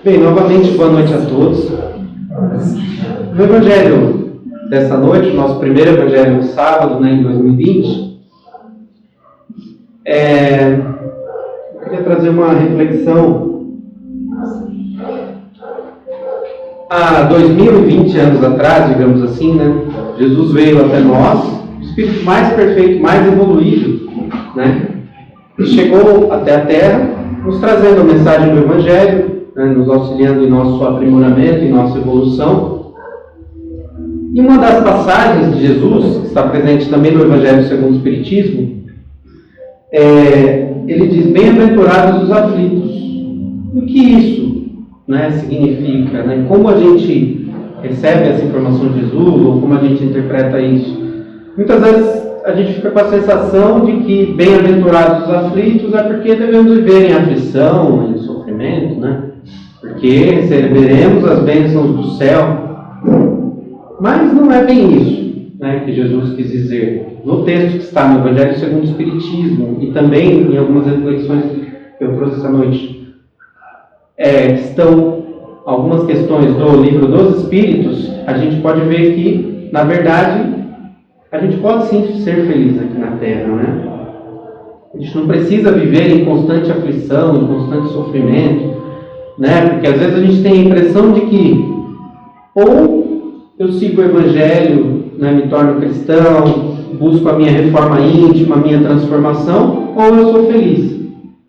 Bem, novamente, boa noite a todos. O evangelho dessa noite, o nosso primeiro evangelho de sábado, em 2020, eu queria trazer uma reflexão. Há 2020 anos atrás, digamos assim, Jesus veio até nós, o Espírito mais perfeito, mais evoluído, e chegou até a Terra, nos trazendo a mensagem do evangelho, nos auxiliando em nosso aprimoramento, em nossa evolução. E uma das passagens de Jesus, que está presente também no Evangelho segundo o Espiritismo, ele diz: bem-aventurados os aflitos. O que isso significa? Como a gente recebe essa informação de Jesus, ou como a gente interpreta isso? Muitas vezes a gente fica com a sensação de que bem-aventurados os aflitos é porque devemos viver em aflição, em sofrimento, porque receberemos as bênçãos do céu. Mas não é bem isso que Jesus quis dizer. No texto que está no Evangelho segundo o Espiritismo, e também em algumas reflexões que eu trouxe essa noite, estão algumas questões do Livro dos Espíritos. A gente pode ver que, na verdade, a gente pode sim ser feliz aqui na Terra, A gente não precisa viver em constante aflição, em constante sofrimento, porque às vezes a gente tem a impressão de que ou eu sigo o Evangelho, me torno cristão, busco a minha reforma íntima, a minha transformação, ou eu sou feliz.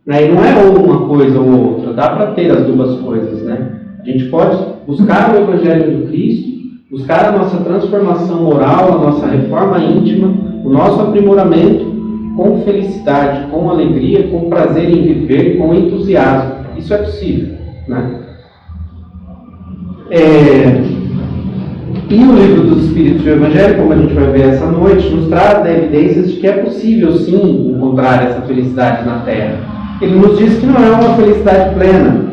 E não é ou uma coisa ou outra, dá para ter as duas coisas. A gente pode buscar o Evangelho do Cristo, buscar a nossa transformação moral, a nossa reforma íntima, o nosso aprimoramento com felicidade, com alegria, com prazer em viver, com entusiasmo. Isso é possível. E o Livro dos Espíritos e o Evangelho, como a gente vai ver essa noite, nos traz evidências de que é possível sim encontrar essa felicidade na Terra. Ele nos diz que não é uma felicidade plena.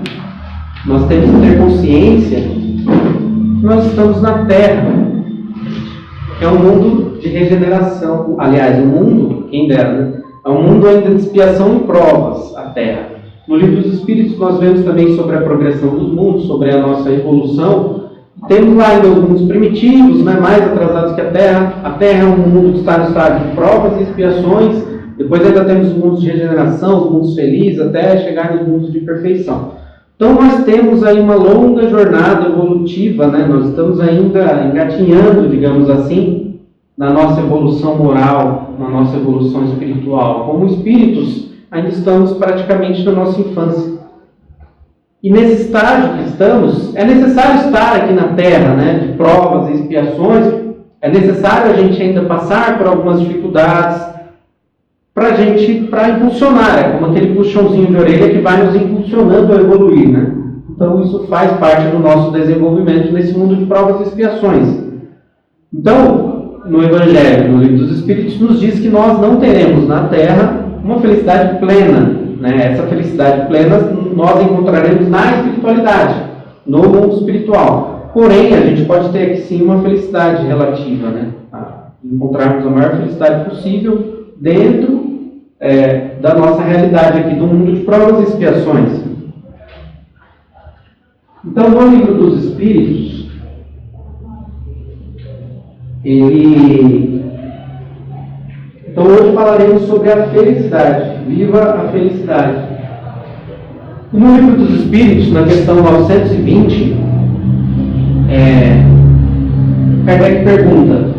Nós temos que ter consciência que nós estamos na Terra. É um mundo de regeneração. Aliás, um mundo, quem dera, é um mundo ainda de expiação e provas, a Terra. No Livro dos Espíritos nós vemos também sobre a progressão dos mundos, sobre a nossa evolução. Temos lá ainda alguns primitivos, mais atrasados que a Terra. A Terra é um mundo que está no estágio de provas e expiações. Depois ainda temos os mundos de regeneração, os mundos felizes, até chegar nos mundos de perfeição. Então nós temos aí uma longa jornada evolutiva, Nós estamos ainda engatinhando, digamos assim, na nossa evolução moral, na nossa evolução espiritual. Como espíritos, ainda estamos praticamente na nossa infância. E nesse estágio que estamos, é necessário estar aqui na Terra, de provas e expiações. É necessário a gente ainda passar por algumas dificuldades para impulsionar. É como aquele puxãozinho de orelha que vai nos impulsionando a evoluir, Então isso faz parte do nosso desenvolvimento nesse mundo de provas e expiações. Então, no Evangelho, no Livro dos Espíritos, nos diz que nós não teremos na Terra uma felicidade plena. Essa felicidade plena nós encontraremos na espiritualidade, no mundo espiritual. Porém, a gente pode ter aqui sim uma felicidade relativa, encontrarmos a maior felicidade possível dentro da nossa realidade aqui, do mundo de provas e expiações. Então, no Livro dos Espíritos, Então hoje falaremos sobre a felicidade. Viva a felicidade. No Livro dos Espíritos, na questão 920, Kardec pergunta: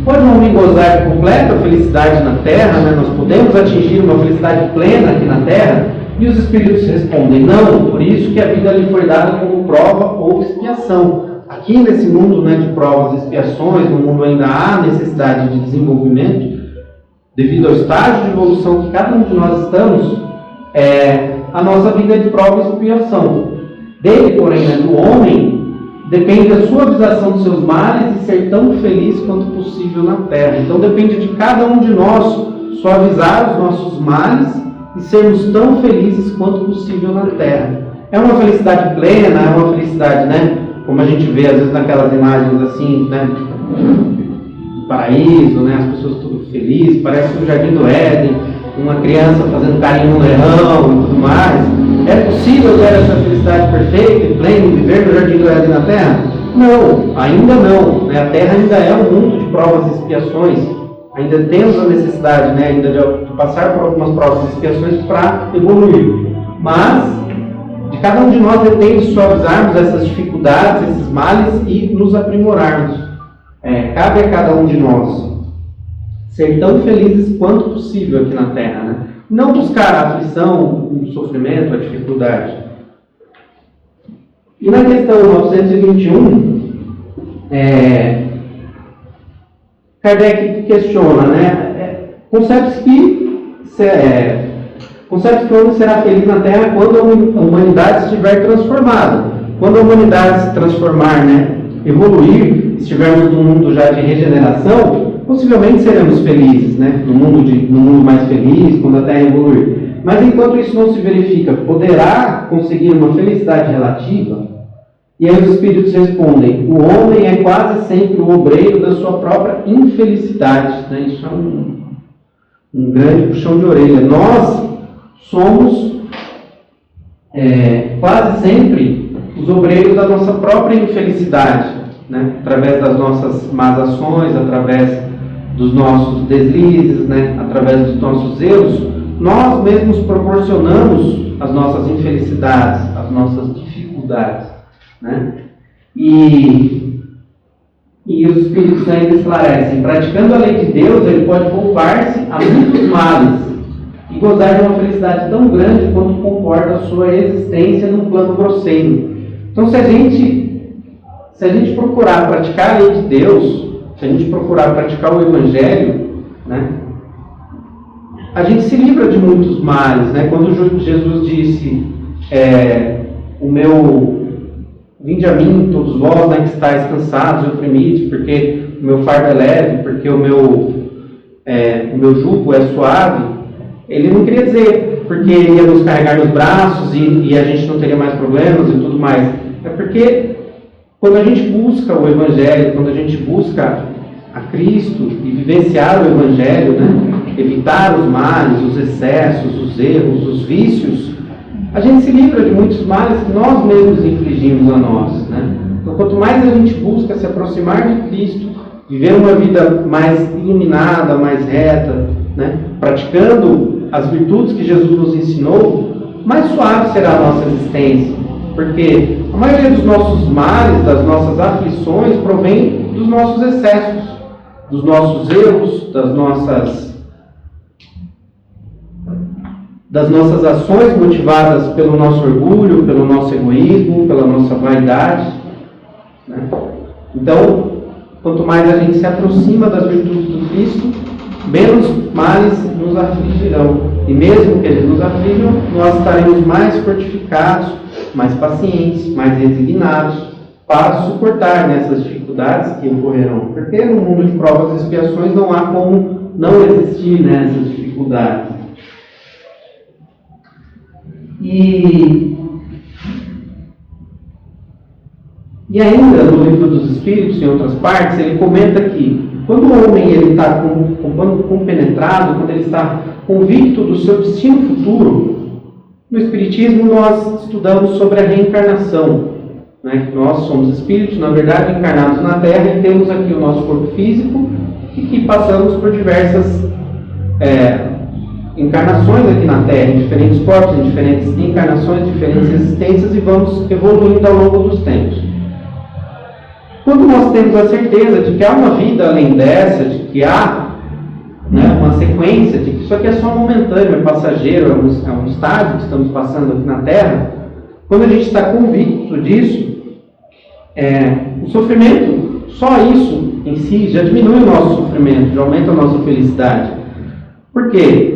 pode um homem gozar de completa felicidade na Terra? Nós podemos atingir uma felicidade plena aqui na Terra? E os Espíritos respondem: não, por isso que a vida lhe foi dada como prova ou expiação. Aqui nesse mundo de provas e expiações, no mundo ainda há necessidade de desenvolvimento, devido ao estágio de evolução que cada um de nós estamos, a nossa vida é de prova e expiação. Dele, porém, do homem, depende da suavização dos seus males e ser tão feliz quanto possível na Terra. Então depende de cada um de nós suavizar os nossos males e sermos tão felizes quanto possível na Terra. É uma felicidade plena, é uma felicidade, como a gente vê às vezes naquelas imagens assim, do paraíso, as pessoas tudo felizes, parece o Jardim do Éden, uma criança fazendo carinho no leão e tudo mais. É possível ter essa felicidade perfeita e plena e viver no jardim do Éden na Terra? Não, ainda não. Né? A Terra ainda é um mundo de provas e expiações. Ainda temos a necessidade, né, ainda de passar por algumas provas e expiações para evoluir. Mas, de cada um de nós depende de suavizarmos essas dificuldades, esses males e nos aprimorarmos. Cabe a cada um de nós ser tão felizes quanto possível aqui na Terra. Né? Não buscar a aflição, o sofrimento, a dificuldade. E na questão 921, Kardec questiona, né? Concebe-se que o homem será feliz na Terra quando a humanidade estiver transformada. Quando a humanidade se transformar, né, evoluir, estivermos num mundo já de regeneração, possivelmente seremos felizes, né? No mundo mais feliz, quando a Terra evoluir. Mas enquanto isso não se verifica, poderá conseguir uma felicidade relativa? E aí os Espíritos respondem: o homem é quase sempre o obreiro da sua própria infelicidade. Né? Isso é um grande puxão de orelha. Nós somos quase sempre os obreiros da nossa própria infelicidade, né? Através das nossas más ações, através dos nossos deslizes, né? Através dos nossos erros, nós mesmos proporcionamos as nossas infelicidades, as nossas dificuldades. Né? E os Espíritos ainda esclarecem: praticando a lei de Deus, ele pode poupar-se a muitos males e gozar de uma felicidade tão grande quanto comporta a sua existência num plano grosseiro. Então, se a gente procurar praticar a lei de Deus, se a gente procurar praticar o Evangelho, né, a gente se livra de muitos males. Né? Quando Jesus disse: vinde a mim, todos vós, né, que estáis cansados e oprimidos, porque o meu fardo é leve, porque o meu jugo é suave. Ele não queria dizer porque ele ia nos carregar nos braços e a gente não teria mais problemas e tudo mais. É porque quando a gente busca o Evangelho, quando a gente busca a Cristo e vivenciar o Evangelho, né, evitar os males, os excessos, os erros, os vícios, a gente se livra de muitos males que nós mesmos infligimos a nós. Né? Então, quanto mais a gente busca se aproximar de Cristo, viver uma vida mais iluminada, mais reta, né? Praticando as virtudes que Jesus nos ensinou, mais suave será a nossa existência. Porque a maioria dos nossos males, das nossas aflições, provém dos nossos excessos, dos nossos erros, das nossas ações motivadas pelo nosso orgulho, pelo nosso egoísmo, pela nossa vaidade. Né? Então, quanto mais a gente se aproxima das virtudes do Cristo, menos males nos afligirão. E mesmo que eles nos aflijam, nós estaremos mais fortificados, mais pacientes, mais resignados para suportar nessas dificuldades que ocorrerão. Porque no mundo de provas e expiações não há como não existir nessas dificuldades. E ainda no Livro dos Espíritos, em outras partes, ele comenta que quando o homem está compenetrado, quando ele está convicto do seu destino futuro, no Espiritismo nós estudamos sobre a reencarnação. Né? Nós somos espíritos, na verdade, encarnados na Terra, e temos aqui o nosso corpo físico e que passamos por diversas encarnações aqui na Terra, em diferentes corpos, em diferentes encarnações, diferentes existências, e vamos evoluindo ao longo dos tempos. Quando nós temos a certeza de que há uma vida além dessa, de que há, né, uma sequência, de que isso aqui é só momentâneo, é passageiro, é um estágio que estamos passando aqui na Terra, quando a gente está convicto disso, o sofrimento, só isso em si, já diminui o nosso sofrimento, já aumenta a nossa felicidade. Por quê?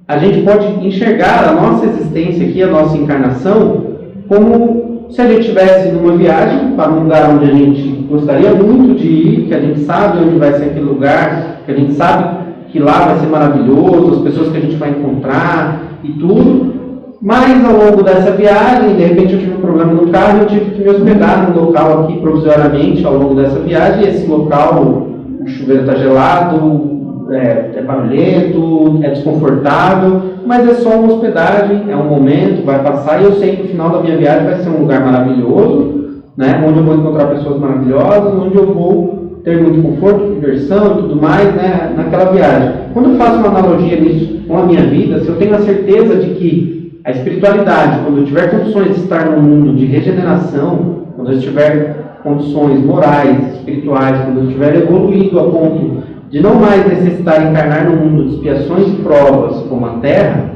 A gente pode enxergar a nossa existência aqui, a nossa encarnação, como se a gente estivesse numa viagem para um lugar onde a gente gostaria muito de ir, que a gente sabe onde vai ser aquele lugar, que a gente sabe que lá vai ser maravilhoso, as pessoas que a gente vai encontrar e tudo. Mas ao longo dessa viagem, de repente eu tive um problema no carro e eu tive que me hospedar num local aqui provisoriamente ao longo dessa viagem, e esse local, o chuveiro está gelado, é barulhento, é desconfortável, mas é só uma hospedagem, é um momento, vai passar, e eu sei que o final da minha viagem vai ser um lugar maravilhoso, né, onde eu vou encontrar pessoas maravilhosas, onde eu vou ter muito conforto, diversão e tudo mais, né, naquela viagem. Quando eu faço uma analogia nisso com a minha vida, se eu tenho a certeza de que a espiritualidade, quando eu tiver condições de estar num mundo de regeneração, quando eu tiver condições morais, espirituais, quando eu estiver evoluído a ponto de não mais necessitar encarnar no mundo de expiações e provas como a Terra,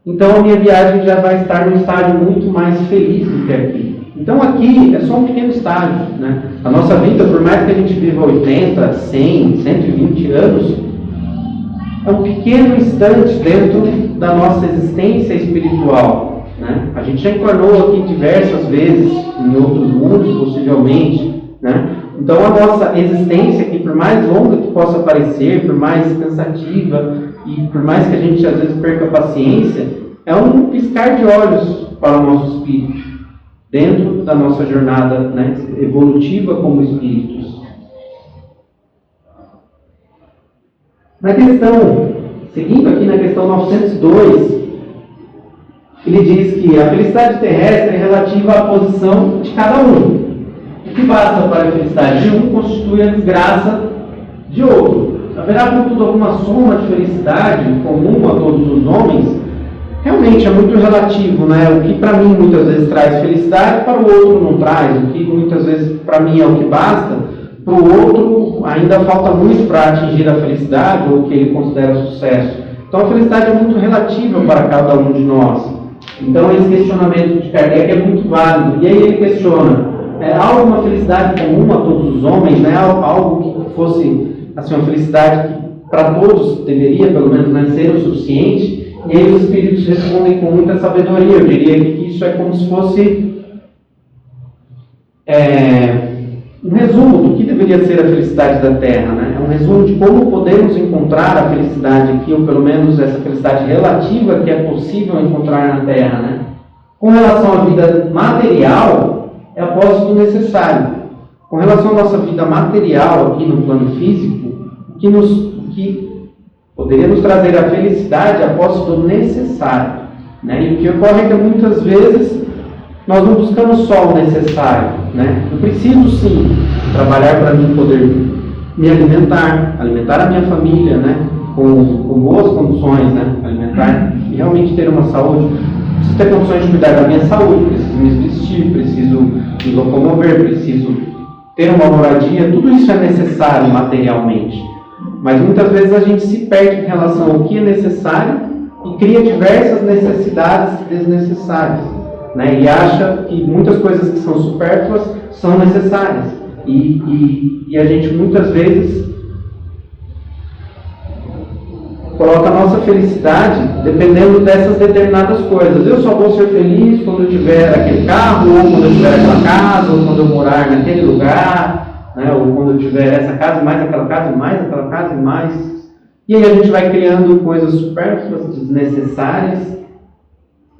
então a minha viagem já vai estar num estágio muito mais feliz do que aqui. Então aqui é só um pequeno estágio, né? A nossa vida, por mais que a gente viva 80, 100, 120 anos, é um pequeno instante dentro da nossa existência espiritual, né? A gente já encarnou aqui diversas vezes, em outros mundos possivelmente, né? Então a nossa existência aqui, por mais longa que possa parecer, por mais cansativa e por mais que a gente às vezes perca a paciência, é um piscar de olhos para o nosso espírito, dentro da nossa jornada, né, evolutiva como espíritos. Na questão, seguindo aqui na questão 902, ele diz que a felicidade terrestre é relativa à posição de cada um. O que basta para a felicidade de um constitui a desgraça de outro. Haverá, contudo, alguma soma de felicidade comum a todos os homens? Realmente é muito relativo, né? O que para mim muitas vezes traz felicidade, para o outro não traz. O que muitas vezes para mim é o que basta, para o outro ainda falta muito para atingir a felicidade ou o que ele considera sucesso. Então a felicidade é muito relativa para cada um de nós. Então esse questionamento de Kardec é muito válido. E aí ele questiona, há alguma felicidade comum a todos os homens, né? Algo que fosse assim, uma felicidade que para todos deveria pelo menos, né, ser o suficiente? E aí os espíritos respondem com muita sabedoria. Eu diria que isso é como se fosse um resumo do que deveria ser a felicidade da Terra, né? É um resumo de como podemos encontrar a felicidade aqui, ou pelo menos essa felicidade relativa que é possível encontrar na Terra, né? Com relação à vida material, é a posse do necessário. Com relação à nossa vida material aqui no plano físico, o que poderia nos trazer a felicidade é a posse do necessário, né? E o que ocorre é que muitas vezes nós não buscamos só o necessário, né? Eu preciso sim trabalhar para mim poder me alimentar a minha família, né? Com boas condições, né? Alimentar e realmente ter uma saúde. Preciso ter condições de cuidar da minha saúde, preciso me vestir, preciso me locomover, preciso ter uma moradia. Tudo isso é necessário materialmente. Mas muitas vezes a gente se perde em relação ao que é necessário e cria diversas necessidades desnecessárias, né? E acha que muitas coisas que são supérfluas são necessárias. E a gente muitas vezes coloca a nossa felicidade dependendo dessas determinadas coisas. Eu só vou ser feliz quando eu tiver aquele carro, ou quando eu tiver aquela casa, ou quando eu morar naquele lugar, né? Ou quando eu tiver essa casa, mais aquela casa, mais aquela casa, mais. E aí a gente vai criando coisas supérfluas, desnecessárias,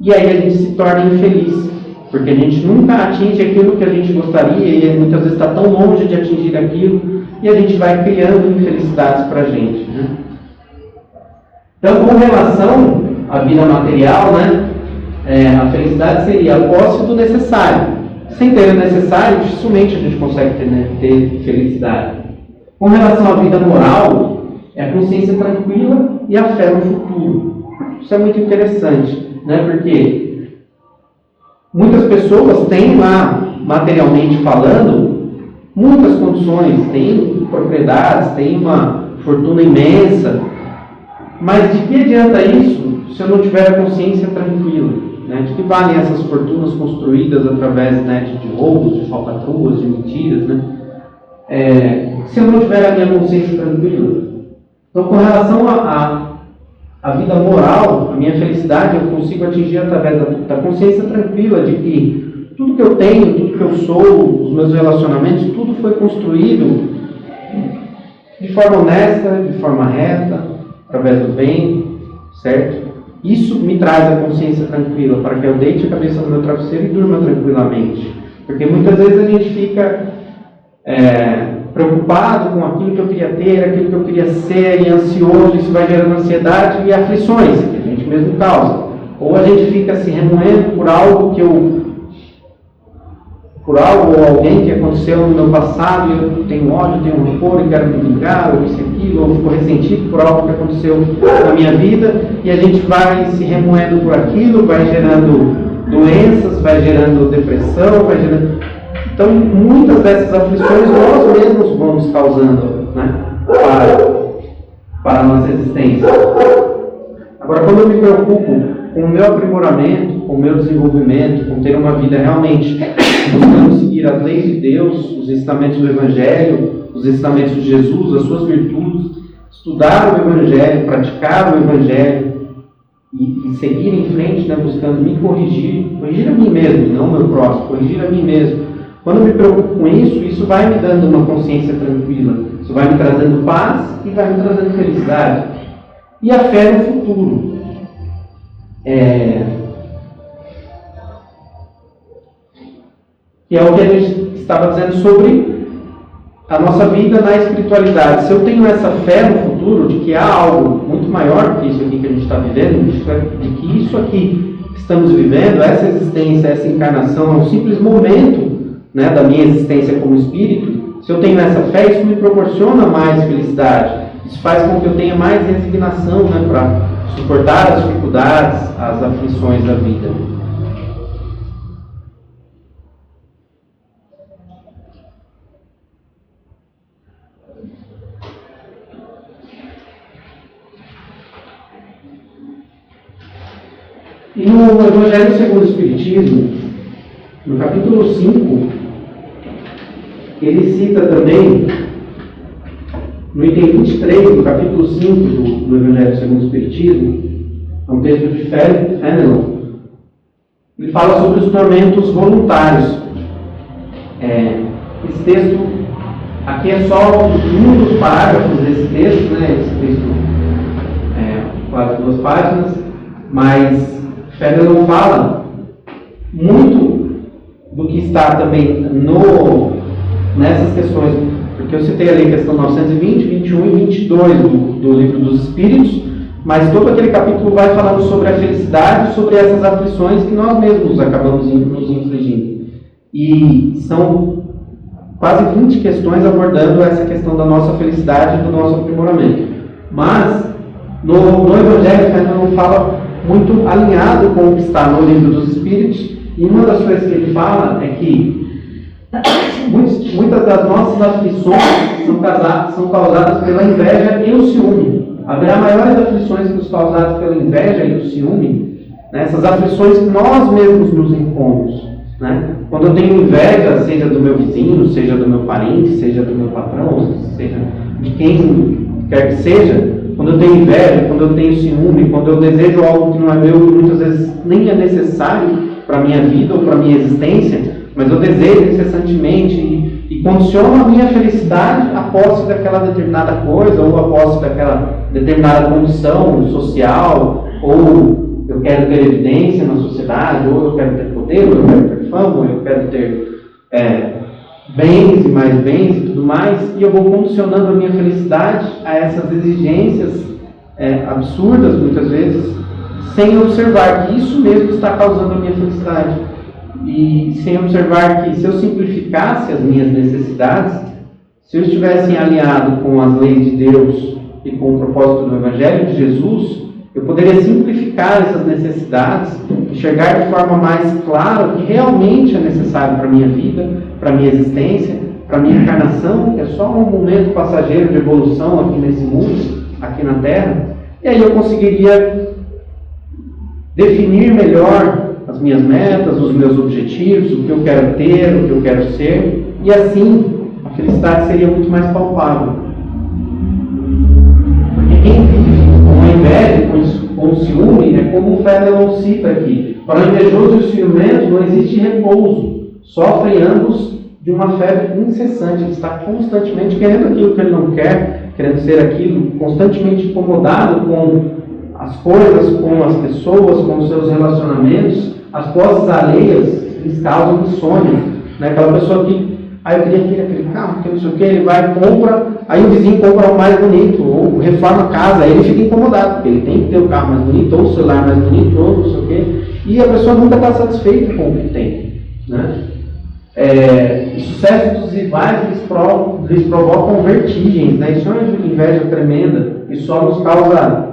e aí a gente se torna infeliz, porque a gente nunca atinge aquilo que a gente gostaria, e muitas vezes está tão longe de atingir aquilo, e a gente vai criando infelicidades para a gente, né? Então, com relação à vida material, né, a felicidade seria a posse do necessário. Sem ter o necessário, dificilmente a gente consegue ter felicidade. Com relação à vida moral, é a consciência tranquila e a fé no futuro. Isso é muito interessante, né, porque muitas pessoas têm lá, materialmente falando, muitas condições, têm propriedades, têm uma fortuna imensa, mas de que adianta isso se eu não tiver a consciência tranquila, né? De que valem essas fortunas construídas através, né, de roubos, de falcatruas, de mentiras, né? Se eu não tiver a minha consciência tranquila. Então, com relação à vida moral, a minha felicidade eu consigo atingir através da consciência tranquila de que tudo que eu tenho, tudo que eu sou, os meus relacionamentos, tudo foi construído de forma honesta, de forma reta, através do bem, certo? Isso me traz a consciência tranquila, para que eu deite a cabeça no meu travesseiro e durma tranquilamente. Porque muitas vezes a gente fica preocupado com aquilo que eu queria ter, aquilo que eu queria ser, e ansioso, isso vai gerando ansiedade e aflições, que a gente mesmo causa. Ou a gente fica se remoendo por algo ou alguém que aconteceu no meu passado, e eu tenho ódio, tenho rancor, e quero me vingar, ou isso e aquilo, ou fico ressentido por algo que aconteceu na minha vida, e a gente vai se remoendo por aquilo, vai gerando doenças, vai gerando depressão, vai gerando... Então, muitas dessas aflições nós mesmos vamos causando, né, para a nossa existência. Agora, quando eu me preocupo com o meu aprimoramento, com o meu desenvolvimento, com ter uma vida realmente buscando seguir as leis de Deus, os ensinamentos do Evangelho, os ensinamentos de Jesus, as suas virtudes, estudar o Evangelho, praticar o Evangelho e seguir em frente, né, buscando me corrigir a mim mesmo, não o meu próximo, corrigir a mim mesmo. Quando eu me preocupo com isso vai me dando uma consciência tranquila, isso vai me trazendo paz e vai me trazendo felicidade. E a fé no futuro. Que é o que a gente estava dizendo sobre a nossa vida na espiritualidade. Se eu tenho essa fé no futuro, de que há algo muito maior que isso aqui que a gente está vivendo, de que isso aqui que estamos vivendo, essa existência, essa encarnação, é um simples momento, né, da minha existência como espírito, se eu tenho essa fé, isso me proporciona mais felicidade. Isso faz com que eu tenha mais resignação, né, para suportar as dificuldades, as aflições da vida. E no Evangelho segundo o Espiritismo, no capítulo 5, ele cita também, no item 23, do capítulo 5 do Evangelho segundo o Espiritismo, é um texto de Fenelon. Ele fala sobre os tormentos voluntários. Esse texto aqui é só um dos parágrafos desse texto, né? Esse texto quase 2 páginas, mas Fenelon fala muito do que está também nessas questões, porque eu citei ali a questão 920, 21 e 22 do Livro dos Espíritos, mas todo aquele capítulo vai falando sobre a felicidade, sobre essas aflições que nós mesmos acabamos nos infligindo. E são quase 20 questões abordando essa questão da nossa felicidade e do nosso aprimoramento. Mas, no Evangelho, Fenelon fala muito alinhado com o que está no Livro dos Espíritos, e uma das coisas que ele fala é que muitas das nossas aflições são causadas pela inveja e o ciúme. Haverá maiores aflições que os causadas pela inveja e o ciúme, né? Essas aflições que nós mesmos nos impomos, né? Quando eu tenho inveja, seja do meu vizinho, seja do meu parente, seja do meu patrão, seja de quem quer que seja, quando eu tenho inveja, quando eu tenho ciúme, quando eu desejo algo que não é meu, que muitas vezes nem é necessário para a minha vida ou para a minha existência, mas eu desejo incessantemente e condiciono a minha felicidade a posse daquela determinada coisa, ou a posse daquela determinada condição social, ou eu quero ter evidência na sociedade, ou eu quero ter poder, ou eu quero ter fama, ou eu quero ter bens e mais bens e tudo mais, e eu vou condicionando a minha felicidade a essas exigências absurdas, muitas vezes, sem observar que isso mesmo está causando a minha felicidade. E sem observar que se eu simplificasse as minhas necessidades, se eu estivesse alinhado com as leis de Deus e com o propósito do Evangelho de Jesus, eu poderia simplificar essas necessidades, enxergar de forma mais clara o que realmente é necessário para a minha vida, para a minha existência, para a minha encarnação, que é só um momento passageiro de evolução aqui nesse mundo, aqui na Terra. E aí eu conseguiria definir melhor as minhas metas, os meus objetivos, o que eu quero ter, o que eu quero ser, e assim a felicidade seria muito mais palpável. Porque quem vive com a inveja, com o ciúme, é como o Fenelon cita aqui: para o invejoso e o ciumento não existe repouso, sofrem ambos de uma febre incessante. Ele está constantemente querendo aquilo que ele não quer, querendo ser aquilo, constantemente incomodado com as coisas, com as pessoas, com os seus relacionamentos. As posses alheias lhes causam insônia, né? Aquela pessoa que eu queria aquele carro, porque não sei o que, ele vai, compra, aí o vizinho compra o mais bonito, ou reforma a casa, aí ele fica incomodado, porque ele tem que ter o carro mais bonito, ou o celular mais bonito, ou não sei o que, e a pessoa nunca está satisfeita com o que tem, né? O sucesso dos rivais lhes provocam vertigens, né? Isso é uma inveja tremenda, e só nos causa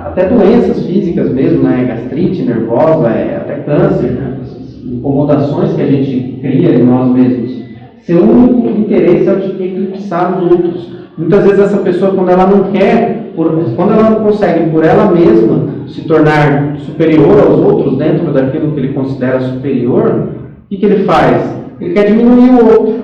até doenças físicas mesmo, né? Gastrite nervosa, até câncer, né? Incomodações que a gente cria em nós mesmos. Seu único interesse é o de eclipsar os outros. Muitas vezes essa pessoa, quando ela não quer, quando ela não consegue por ela mesma se tornar superior aos outros dentro daquilo que ele considera superior, o que ele faz? Ele quer diminuir o outro,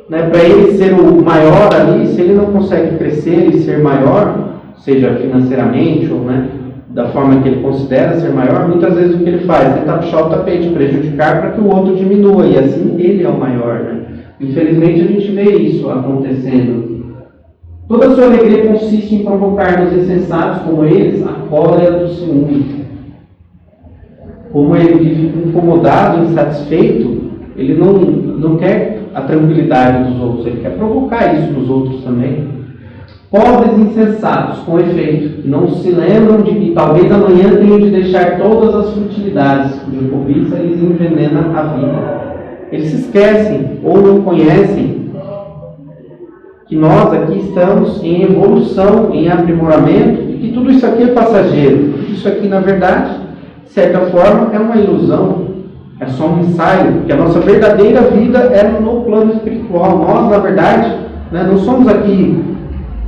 né? Para ele ser o maior ali, se ele não consegue crescer e ser maior, seja financeiramente ou, né, da forma que ele considera ser maior, muitas vezes o que ele faz? Tentar puxar o tapete, prejudicar para que o outro diminua, e assim ele é o maior, né? Infelizmente a gente vê isso acontecendo. Toda a sua alegria consiste em provocar nos insensatos como eles a cólera do ciúme. Como ele vive incomodado, insatisfeito, ele não quer a tranquilidade dos outros, ele quer provocar isso nos outros também. Pobres insensatos, com efeito, que não se lembram de que talvez amanhã tenham de deixar todas as futilidades, cuja cobiça lhes envenena a vida. Eles se esquecem ou não conhecem que nós aqui estamos em evolução, em aprimoramento, e que tudo isso aqui é passageiro. Tudo isso aqui, na verdade, de certa forma, é uma ilusão, é só um ensaio, porque a nossa verdadeira vida é no plano espiritual. Nós, na verdade, né, não somos aqui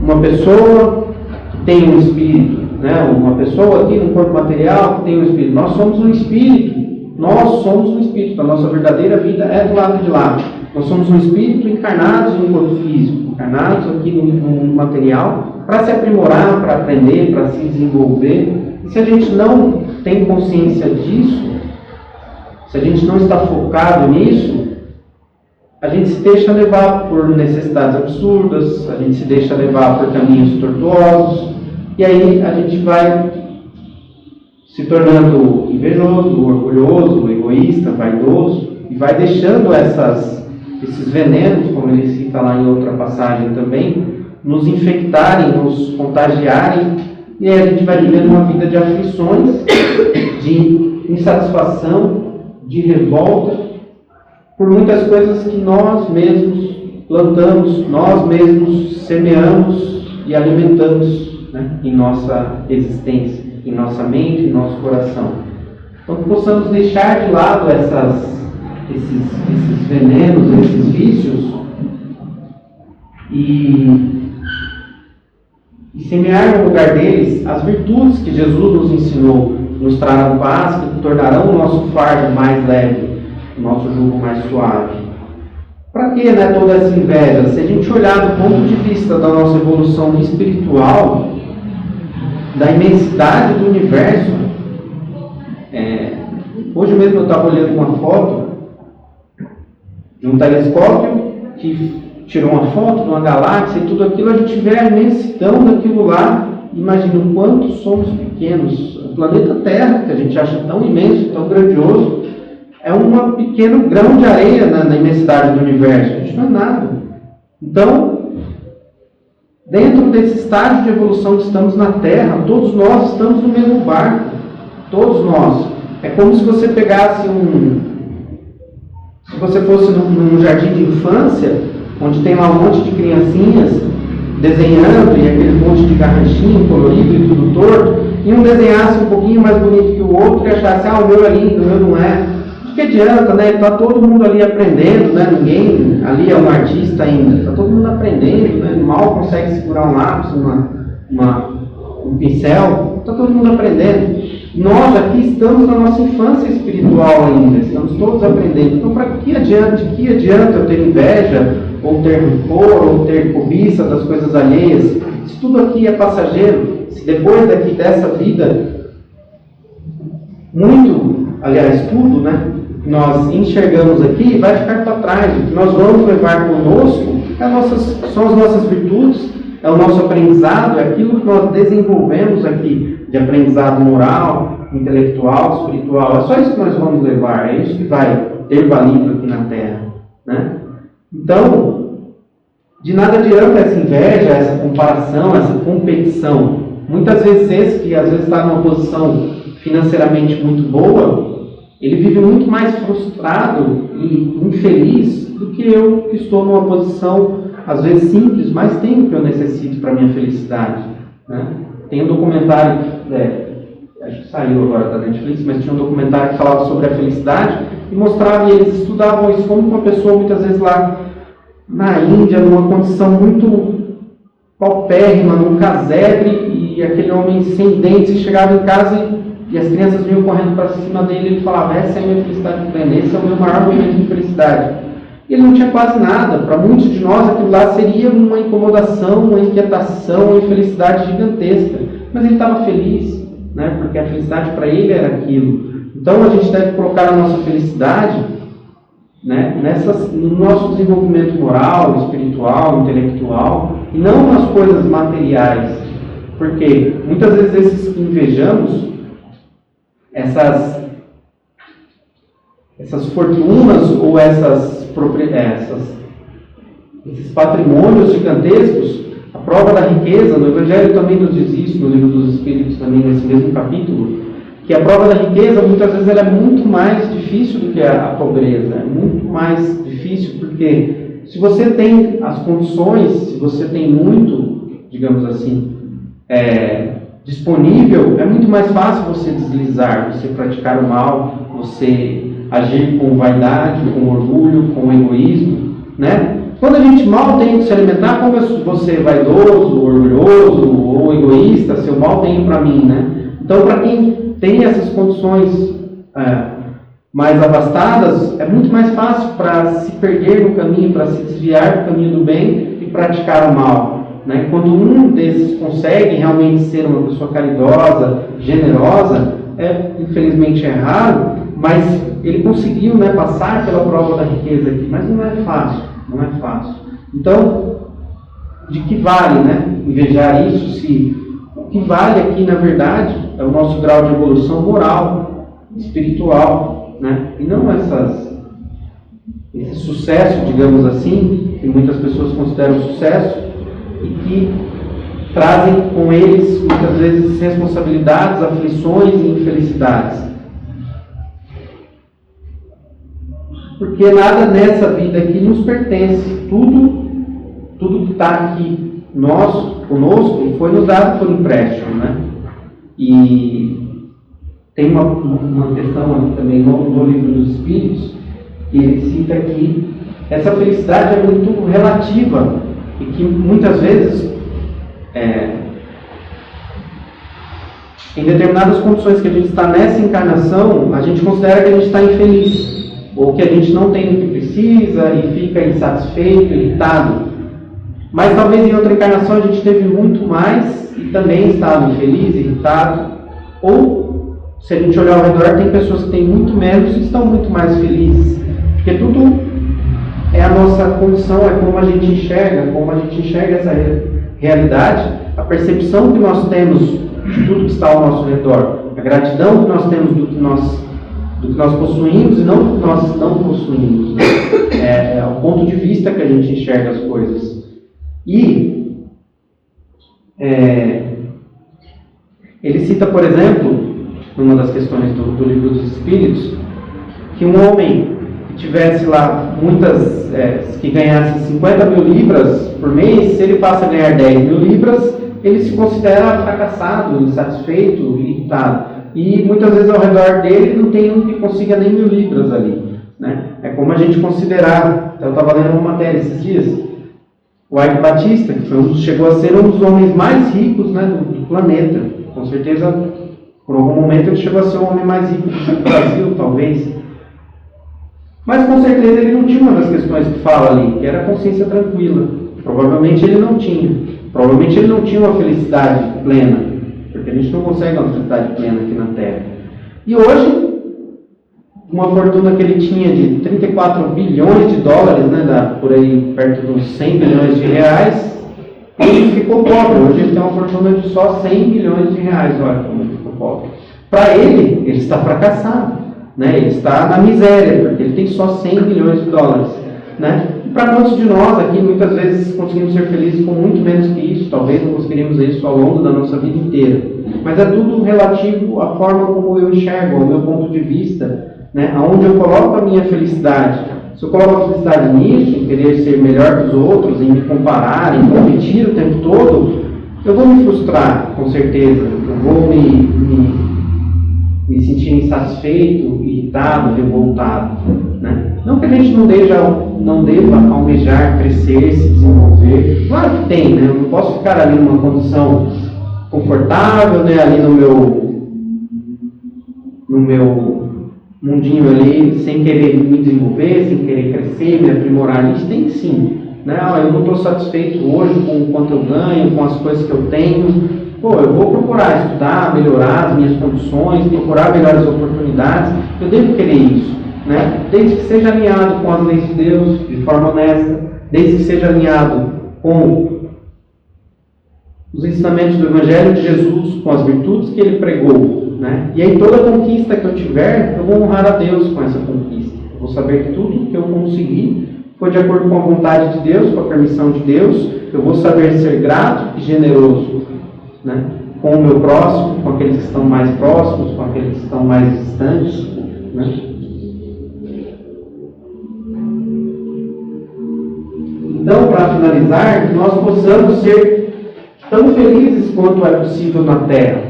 uma pessoa que tem um espírito, né, uma pessoa aqui no corpo material que tem um espírito. Nós somos um espírito. Nós somos um espírito. A nossa verdadeira vida é do lado de lá. Nós somos um espírito encarnados em um corpo físico, encarnados aqui no mundo material, para se aprimorar, para aprender, para se desenvolver. E se a gente não tem consciência disso, se a gente não está focado nisso, a gente se deixa levar por necessidades absurdas, a gente se deixa levar por caminhos tortuosos, e aí a gente vai se tornando invejoso, orgulhoso, egoísta, vaidoso, e vai deixando esses venenos, como ele cita lá em outra passagem também, nos infectarem, nos contagiarem, e aí a gente vai vivendo uma vida de aflições, de insatisfação, de revolta, por muitas coisas que nós mesmos plantamos, nós mesmos semeamos e alimentamos, né, em nossa existência, em nossa mente, em nosso coração. Então, que possamos deixar de lado esses venenos, esses vícios, e semear no lugar deles as virtudes que Jesus nos ensinou, nos trarão paz, que tornarão o nosso fardo mais leve, o nosso jugo mais suave. Para que, né, toda essa inveja? Se a gente olhar do ponto de vista da nossa evolução espiritual, da imensidade do universo, hoje mesmo eu estava olhando uma foto de um telescópio que tirou uma foto de uma galáxia e tudo aquilo, a gente vê a imensidão daquilo lá. Imagina o quanto somos pequenos. O planeta Terra, que a gente acha tão imenso, tão grandioso, é um pequeno grão de areia na imensidade do universo. A gente não é nada. Então, dentro desse estágio de evolução que estamos na Terra, todos nós estamos no mesmo barco. Todos nós. É como se você pegasse se você fosse num jardim de infância, onde tem lá um monte de criancinhas desenhando, e aquele monte de garranchinho colorido e tudo torto, e um desenhasse um pouquinho mais bonito que o outro e achasse, o meu é lindo, o meu não é. De que adianta, né? Está todo mundo ali aprendendo, né? Ninguém ali é um artista ainda. Está todo mundo aprendendo, né? Mal consegue segurar um lápis, um pincel. Está todo mundo aprendendo. Nós aqui estamos na nossa infância espiritual ainda. Estamos todos aprendendo. Então, para que adianta eu ter inveja, ou ter rancor, ou ter cobiça das coisas alheias? Se tudo aqui é passageiro, se depois dessa vida, tudo, né, nós enxergamos aqui, vai ficar para trás. O que nós vamos levar conosco são as nossas virtudes, é o nosso aprendizado, é aquilo que nós desenvolvemos aqui, de aprendizado moral, intelectual, espiritual. É só isso que nós vamos levar, é isso que vai ter valido aqui na Terra, né? Então, de nada adianta essa inveja, essa comparação, essa competição. Muitas vezes esse que às vezes está numa posição financeiramente muito boa, ele vive muito mais frustrado e infeliz do que eu que estou numa posição às vezes simples, mas tenho o que eu necessito para a minha felicidade, né? Tem um documentário, acho que saiu agora da Netflix, mas tinha um documentário que falava sobre a felicidade e mostrava, e eles estudavam isso como uma pessoa muitas vezes lá na Índia, numa condição muito paupérrima, num casebre, e aquele homem sem dentes chegava em casa e as crianças vinham correndo para cima dele e ele falava: essa é a minha felicidade plena, esse é o meu maior momento de felicidade. E ele não tinha quase nada. Para muitos de nós aquilo lá seria uma incomodação, uma inquietação, uma infelicidade gigantesca. Mas ele estava feliz, né? Porque a felicidade para ele era aquilo. Então a gente deve colocar a nossa felicidade, né, no nosso desenvolvimento moral, espiritual, intelectual, e não nas coisas materiais. Porque muitas vezes esses que invejamos, essas fortunas ou esses patrimônios gigantescos, a prova da riqueza, no Evangelho também nos diz isso, no Livro dos Espíritos também, nesse mesmo capítulo, que a prova da riqueza, muitas vezes, ela é muito mais difícil do que a pobreza. É muito mais difícil porque se você tem as condições, se você tem muito, digamos assim, disponível, é muito mais fácil você deslizar, você praticar o mal, você agir com vaidade, com orgulho, com egoísmo, né? Quando a gente mal tem que se alimentar, como você é vaidoso, orgulhoso ou egoísta, seu mal tem para mim, né? Então, para quem tem essas condições mais abastadas, é muito mais fácil para se perder no caminho, para se desviar do caminho do bem e praticar o mal, né? Quando um desses consegue realmente ser uma pessoa caridosa, generosa, infelizmente é raro, mas ele conseguiu, né, passar pela prova da riqueza aqui, mas não é fácil, não é fácil. Então, de que vale, né, invejar isso, se o que vale aqui, na verdade, é o nosso grau de evolução moral, espiritual, né, e não esse sucesso, digamos assim, que muitas pessoas consideram sucesso e que trazem com eles, muitas vezes, responsabilidades, aflições e infelicidades. Porque nada nessa vida aqui nos pertence. Tudo que está aqui conosco, foi nos dado por empréstimo, né? E tem uma questão aqui também no Livro dos Espíritos, que ele cita aqui, essa felicidade é muito relativa e que muitas vezes, em determinadas condições que a gente está nessa encarnação, a gente considera que a gente está infeliz, ou que a gente não tem o que precisa e fica insatisfeito, irritado. Mas talvez em outra encarnação a gente teve muito mais e também estava infeliz, irritado. Ou, se a gente olhar ao redor, tem pessoas que têm muito menos e estão muito mais felizes. Porque tudo é a nossa condição, é como a gente enxerga essa realidade, a percepção que nós temos de tudo que está ao nosso redor, a gratidão que nós temos do que nós possuímos e não do que nós não possuímos. É o ponto de vista que a gente enxerga as coisas. E ele cita, por exemplo, numa das questões do Livro dos Espíritos, que um homem que tivesse lá que ganhasse 50 mil libras por mês, se ele passa a ganhar 10 mil libras, ele se considera fracassado, insatisfeito, irritado. E muitas vezes ao redor dele não tem um que consiga nem 1000 libras ali, né? É como a gente considerar. Eu estava lendo uma matéria esses dias, o Ike Batista, que chegou a ser um dos homens mais ricos, né, do planeta. Com certeza, por algum momento ele chegou a ser o homem mais rico do Brasil, talvez. Mas com certeza ele não tinha uma das questões que fala ali, que era a consciência tranquila. Provavelmente ele não tinha. Provavelmente ele não tinha uma felicidade plena. Porque a gente não consegue uma felicidade plena aqui na Terra. E hoje, uma fortuna que ele tinha de 34 bilhões de dólares, né, por aí perto dos 100 bilhões de reais, ele ficou pobre. Hoje ele tem uma fortuna de só 100 bilhões de reais, olha como ele ficou pobre. Para ele está fracassado, né? Ele está na miséria, porque ele tem só 100 bilhões de dólares. Né? para quantos de nós aqui muitas vezes conseguimos ser felizes com muito menos que isso, talvez não conseguiríamos isso ao longo da nossa vida inteira. Mas é tudo relativo à forma como eu enxergo, ao meu ponto de vista, né? Aonde eu coloco a minha felicidade. Se eu coloco a felicidade nisso, em querer ser melhor que os outros, em me comparar, em competir o tempo todo, eu vou me frustrar, com certeza. Eu vou me sentir insatisfeito, irritado, revoltado, né? Não que a gente não deva almejar, crescer, se desenvolver. Claro que tem, né? Eu não posso ficar ali numa condição confortável, né? Ali no meu mundinho ali, sem querer me desenvolver, sem querer crescer, me aprimorar. Isso tem sim, né? Eu não estou satisfeito hoje com o quanto eu ganho, com as coisas que eu tenho. Eu vou procurar estudar, melhorar as minhas condições, procurar melhores oportunidades. Eu devo querer isso, né? Desde que seja alinhado com as leis de Deus, de forma honesta, desde que seja alinhado com os ensinamentos do Evangelho de Jesus, com as virtudes que Ele pregou, né? E aí toda conquista que eu tiver, eu vou honrar a Deus com essa conquista. Eu vou saber que tudo que eu consegui foi de acordo com a vontade de Deus, com a permissão de Deus. Eu vou saber ser grato e generoso, né? Com o meu próximo, com aqueles que estão mais próximos, com aqueles que estão mais distantes, né? Então, para finalizar, que nós possamos ser tão felizes quanto é possível na Terra.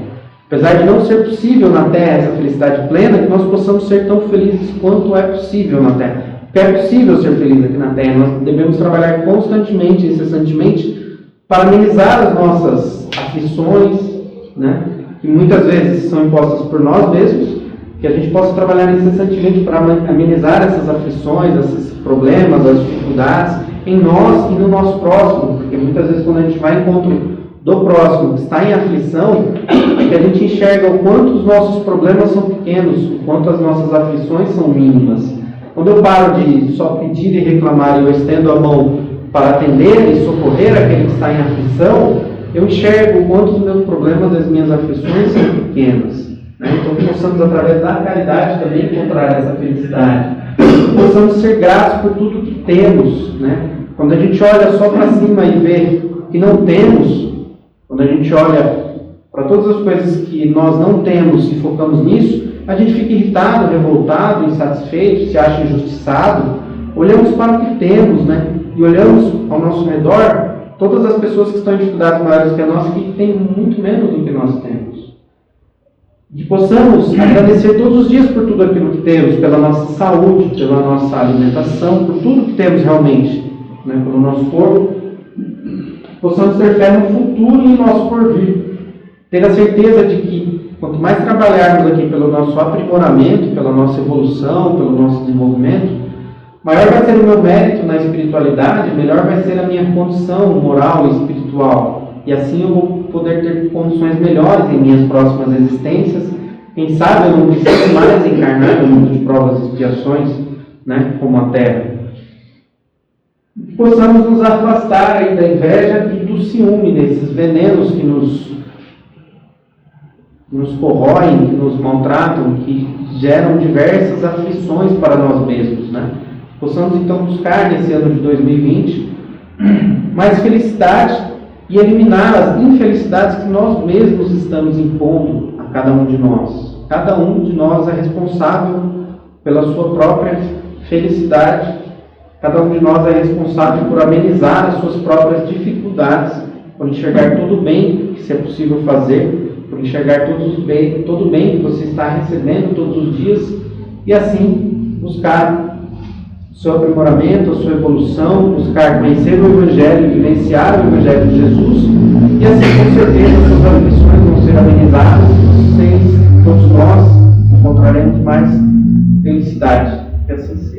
Apesar de não ser possível na Terra essa felicidade plena, que nós possamos ser tão felizes quanto é possível na Terra. Porque é possível ser feliz aqui na Terra. Nós devemos trabalhar constantemente, incessantemente, para amenizar as nossas aflições, né? Que muitas vezes são impostas por nós mesmos, que a gente possa trabalhar incessantemente para amenizar essas aflições, esses problemas, as dificuldades em nós e no nosso próximo, porque muitas vezes quando a gente vai ao encontro do próximo que está em aflição, é que a gente enxerga o quanto os nossos problemas são pequenos, o quanto as nossas aflições são mínimas. Quando eu paro de só pedir e reclamar e eu estendo a mão para atender e socorrer aquele que está em aflição, eu enxergo o quanto os meus problemas e as minhas aflições são pequenas, né? Então que possamos, através da caridade, também encontrar essa felicidade. Que possamos ser gratos por tudo que temos, né? Quando a gente olha só para cima e vê que não temos, quando a gente olha para todas as coisas que nós não temos e focamos nisso, a gente fica irritado, revoltado, insatisfeito, se acha injustiçado. Olhamos para o que temos, né? E olhamos ao nosso redor, todas as pessoas que estão em dificuldades maiores que a nossa, que têm muito menos do que nós temos. Que possamos agradecer todos os dias por tudo aquilo que temos, pela nossa saúde, pela nossa alimentação, por tudo que temos realmente, né? Pelo nosso corpo. Possamos ter fé no futuro e no nosso porvir. Ter a certeza de que, quanto mais trabalharmos aqui pelo nosso aprimoramento, pela nossa evolução, pelo nosso desenvolvimento, maior vai ser o meu mérito na espiritualidade, melhor vai ser a minha condição moral e espiritual. E assim eu vou poder ter condições melhores em minhas próximas existências. Quem sabe eu não preciso mais encarnar no mundo de provas e expiações, né, como a Terra. Possamos nos afastar aí da inveja e do ciúme, desses venenos que nos corroem, que nos maltratam, que geram diversas aflições para nós mesmos, né? Possamos então buscar nesse ano de 2020 mais felicidade e eliminar as infelicidades que nós mesmos estamos impondo a cada um de nós. Cada um de nós é responsável pela sua própria felicidade. Cada um de nós é responsável por amenizar as suas próprias dificuldades, por enxergar todo o bem que se é possível fazer, por enxergar todo o bem que você está recebendo todos os dias e assim buscar o seu aprimoramento, a sua evolução, buscar conhecer o Evangelho, vivenciar o Evangelho de Jesus e assim com certeza as suas aflições vão ser amenizadas e vocês, todos nós, encontraremos mais felicidade. Que assim seja.